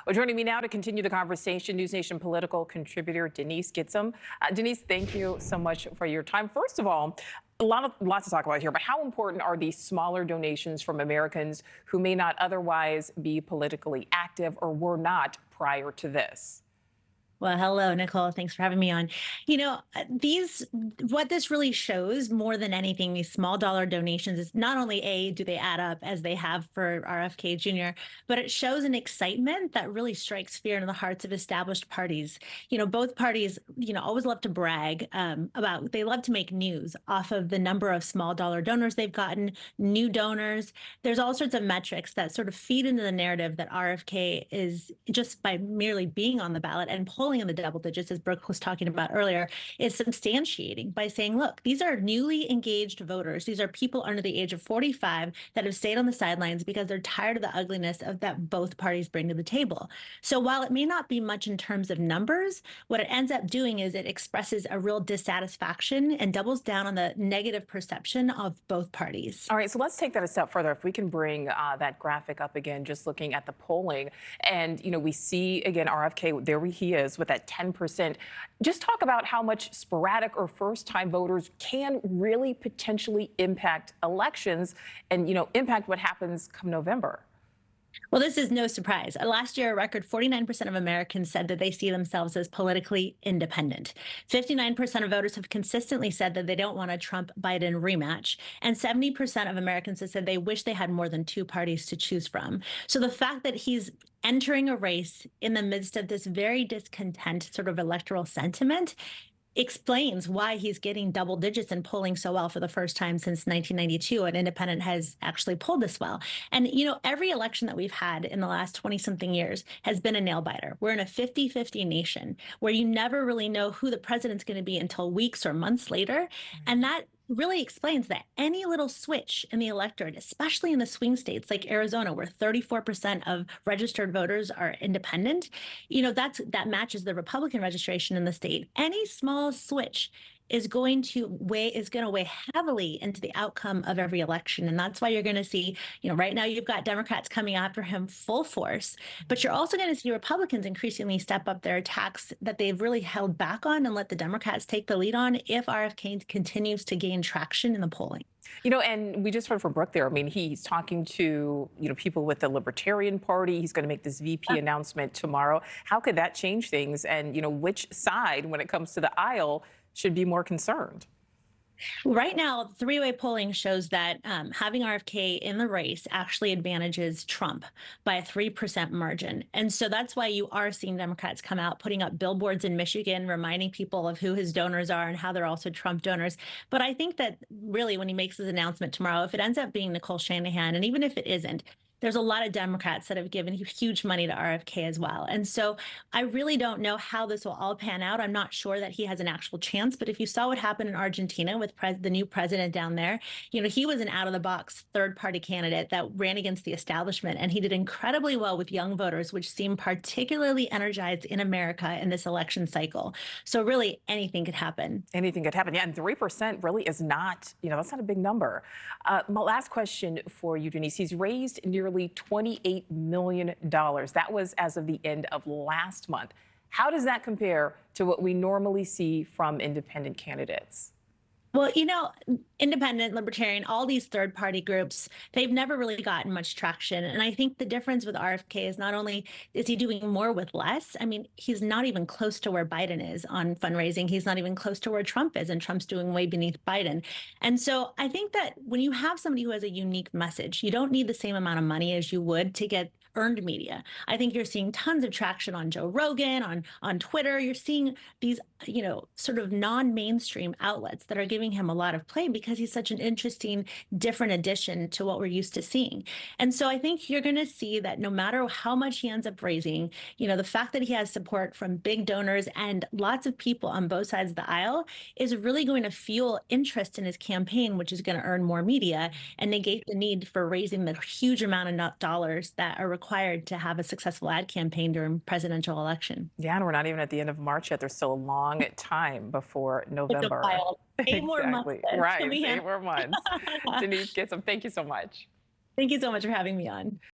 Well, joining me now to continue the conversation, NewsNation political contributor Denise Gitsham. Denise, thank you so much for your time. First of all, lots to talk about here, but how important are these smaller donations from Americans who may not otherwise be politically active or were not prior to this? Well, hello, Nicole. Thanks for having me on. What this really shows more than anything, these small dollar donations is not only do they add up as they have for RFK Jr., but it shows an excitement that really strikes fear into the hearts of established parties. Both parties, always love to brag they love to make news off of the number of small dollar donors they've gotten, new donors. There's all sorts of metrics that sort of feed into the narrative that RFK is just by merely being on the ballot and polling in the double digits, as Brooke was talking about earlier, is substantiating by saying, look, these are newly engaged voters. These are people under the age of 45 that have stayed on the sidelines because they're tired of the ugliness of that both parties bring to the table. So while it may not be much in terms of numbers, what it ends up doing is it expresses a real dissatisfaction and doubles down on the negative perception of both parties. All right, so let's take that a step further. If we can bring that graphic up again, just looking at the polling. And, we see, again, RFK, there he is with that 10%. Just talk about how much sporadic or first-time voters can really potentially impact elections and, impact what happens come November. Well, this is no surprise. Last year, a record 49% of Americans said that they see themselves as politically independent. 59% of voters have consistently said that they don't want a Trump-Biden rematch. And 70% of Americans have said they wish they had more than two parties to choose from. So the fact that he's entering a race in the midst of this very discontent sort of electoral sentiment explains why he's getting double digits and polling so well for the first time since 1992. An independent has actually polled this well. And, every election that we've had in the last 20 something years has been a nail biter. We're in a 50-50 nation where you never really know who the president's going to be until weeks or months later. And that really explains that any little switch in the electorate, especially in the swing states like Arizona, where 34% of registered voters are independent, that matches the Republican registration in the state. Any small switch is going to weigh heavily into the outcome of every election. And that's why you're going to see, right now you've got Democrats coming after him full force, but you're also going to see Republicans increasingly step up their attacks that they've really held back on and let the Democrats take the lead on if RFK continues to gain traction in the polling. And we just heard from Brooke there. I mean, he's talking to, people with the Libertarian Party. He's going to make this VP announcement tomorrow. How could that change things? And, which side, when it comes to the aisle, should be more concerned? Right now, three-way polling shows that having RFK in the race actually advantages Trump by a 3% margin. And so that's why you are seeing Democrats come out, putting up billboards in Michigan, reminding people of who his donors are and how they're also Trump donors. But I think that really when he makes his announcement tomorrow, if it ends up being Nicole Shanahan, and even if it isn't, there's a lot of Democrats that have given huge money to RFK as well. And so I really don't know how this will all pan out. I'm not sure that he has an actual chance. But if you saw what happened in Argentina with the new president down there, he was an out of the box third party candidate that ran against the establishment. And he did incredibly well with young voters, which seem particularly energized in America in this election cycle. So really anything could happen. Anything could happen. Yeah. And 3% really is not, that's not a big number. My last question for you, Denise. He's raised nearly $28 million. That was as of the end of last month. How does that compare to what we normally see from independent candidates? Well, independent, libertarian, all these third party groups, they've never really gotten much traction. And I think the difference with RFK is not only is he doing more with less, I mean, he's not even close to where Biden is on fundraising. He's not even close to where Trump is, and Trump's doing way beneath Biden. And so I think that when you have somebody who has a unique message, you don't need the same amount of money as you would to get earned media. I think you're seeing tons of traction on Joe Rogan, on Twitter. You're seeing these, sort of non-mainstream outlets that are giving him a lot of play because he's such an interesting, different addition to what we're used to seeing. And so I think you're going to see that no matter how much he ends up raising, the fact that he has support from big donors and lots of people on both sides of the aisle is really going to fuel interest in his campaign, which is going to earn more media and negate the need for raising the huge amount of dollars that are required to have a successful ad campaign during presidential election. Yeah, and we're not even at the end of March yet. There's still a long time before November. It's a while. 8 more months. Exactly. Right. 8 more months. Denise Gitsham, thank you so much. Thank you so much for having me on.